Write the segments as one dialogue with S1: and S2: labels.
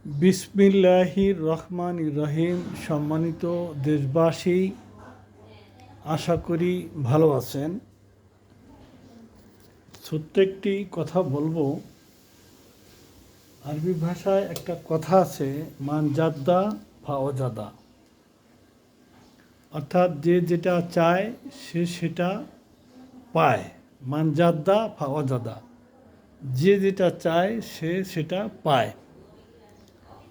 S1: বিসমিল্লাহির রহমানির রহিম। সম্মানিত দেশবাসী, আশা করি ভালো আছেন। ছোট্ট একটি কথা বলবো। আরবি ভাষায় একটা কথা আছে, মান জাদ্দা ফাওজাদা, অর্থাৎ যে যেটা চায় সে সেটা পায়। মান জাদ্দা ফাওজাদা, যে যেটা চায় সে সেটা পায়।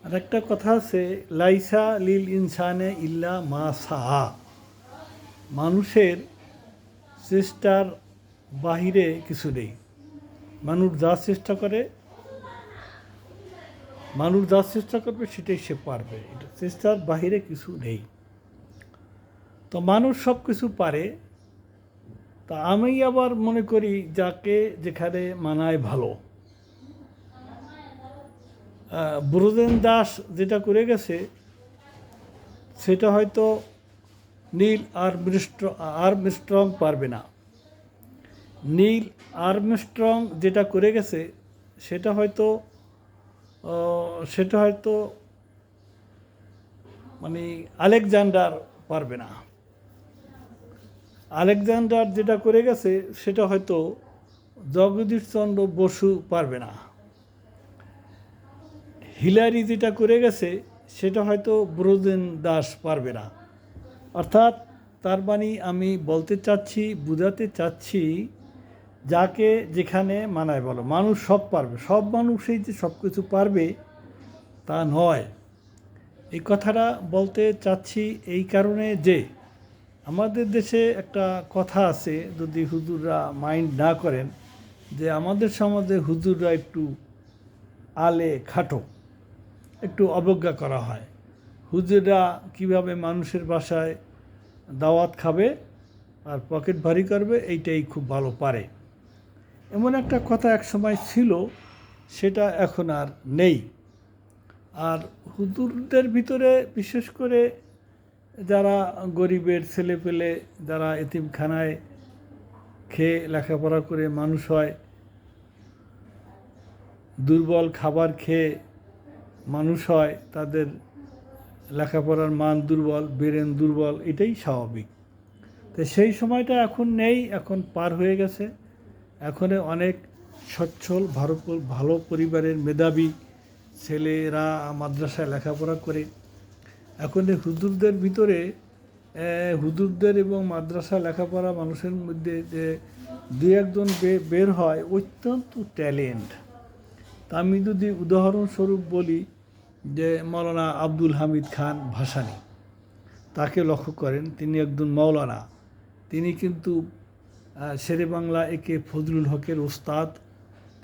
S1: আর একটা কথা আছে, লাইসা লিল ইনসানে ইল্লা মা সাহা, মানুষের চেষ্টার বাহিরে কিছু নেই। মানুষ যা চেষ্টা করবে সেটাই সে পারবে, এটা চেষ্টার বাহিরে কিছু নেই। তো মানুষ সব কিছু পারে। তা আমি আবার মনে করি যাকে যেখানে মানায় ভালো। ব্রজেন দাস যেটা করে গেছে সেটা হয়তো নীল আর্মস্ট্রং পারবে না। নীল আর্মস্ট্রং যেটা করে গেছে সেটা হয়তো মানে আলেকজান্ডার পারবে না। আলেকজান্ডার যেটা করে গেছে সেটা হয়তো জগদীশচন্দ্র বসু পারবে না। হিলারি যেটা করে গেছে সেটা হয়তো ব্রজেন দাস পারবে না। অর্থাৎ তার মানে আমি বলতে চাচ্ছি, বোঝাতে চাচ্ছি, যাকে যেখানে মানায় বলো। মানুষ সব পারবে, সব মানুষই যে সব কিছু পারবে তা নয়। এই কথাটা বলতে চাচ্ছি এই কারণে যে আমাদের দেশে একটা কথা আছে, যদি হুজুররা মাইন্ড না করেন, যে আমাদের সমাজে হুজুররা একটু আলে খাটো, একটু অবজ্ঞা করা হয়। হুজুররা কিভাবে মানুষের বাসায় দাওয়াত খাবে আর পকেট ভারী করবে এইটাই খুব ভালো পারে। এমন একটা কথা এক সময় ছিল, সেটা এখন আর নেই। আর হুজুরদের ভিতরে বিশেষ করে যারা গরিবের ছেলেপেলে, যারা এতিমখানায় খেয়ে লেখাপড়া করে মানুষ হয়, দুর্বল খাবার খেয়ে মানুষ হয়, তাদের লেখাপড়ার মান দুর্বল, ব্রেন দুর্বল, এটাই স্বাভাবিক। তো সেই সময়টা এখন নেই, এখন পার হয়ে গেছে। এখন অনেক সচ্ছল ভালো পরিবারের মেধাবী ছেলেরা মাদ্রাসায় লেখাপড়া করে। এখন হুজুরদের ভিতরে, হুজুরদের এবং মাদ্রাসা লেখাপড়া মানুষের মধ্যে যে দু একজন বের হয় অত্যন্ত ট্যালেন্ট। তা আমি যদি উদাহরণস্বরূপ বলি যে মৌলানা আব্দুল হামিদ খান ভাসানী, তাকে লক্ষ্য করেন, তিনি একজন মৌলানা। তিনি কিন্তু শেরেবাংলা একে ফজলুল হকের ওস্তাদ,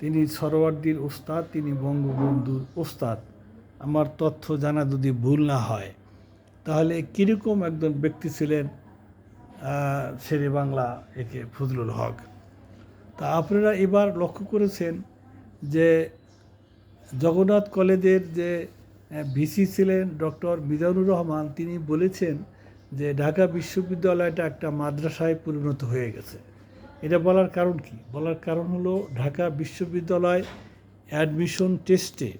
S1: তিনি সরওয়ার্দীর ওস্তাদ, তিনি বঙ্গবন্ধুর ওস্তাদ। আমার তথ্য জানা যদি ভুল না হয়, তাহলে কীরকম একজন ব্যক্তি ছিলেন শেরেবাংলা একে ফজলুল হক। তা আপনারা এবার লক্ষ্য করেছেন যে জগন্নাথ কলেজের যে ভিসি ছিলেন ডক্টর মিজানুর রহমান, তিনি বলেছেন যে ঢাকা বিশ্ববিদ্যালয়টা একটা মাদ্রাসায় পরিণত হয়ে গেছে। এটা বলার কারণ কি? বলার কারণ হলো ঢাকা বিশ্ববিদ্যালয় অ্যাডমিশন টেস্টে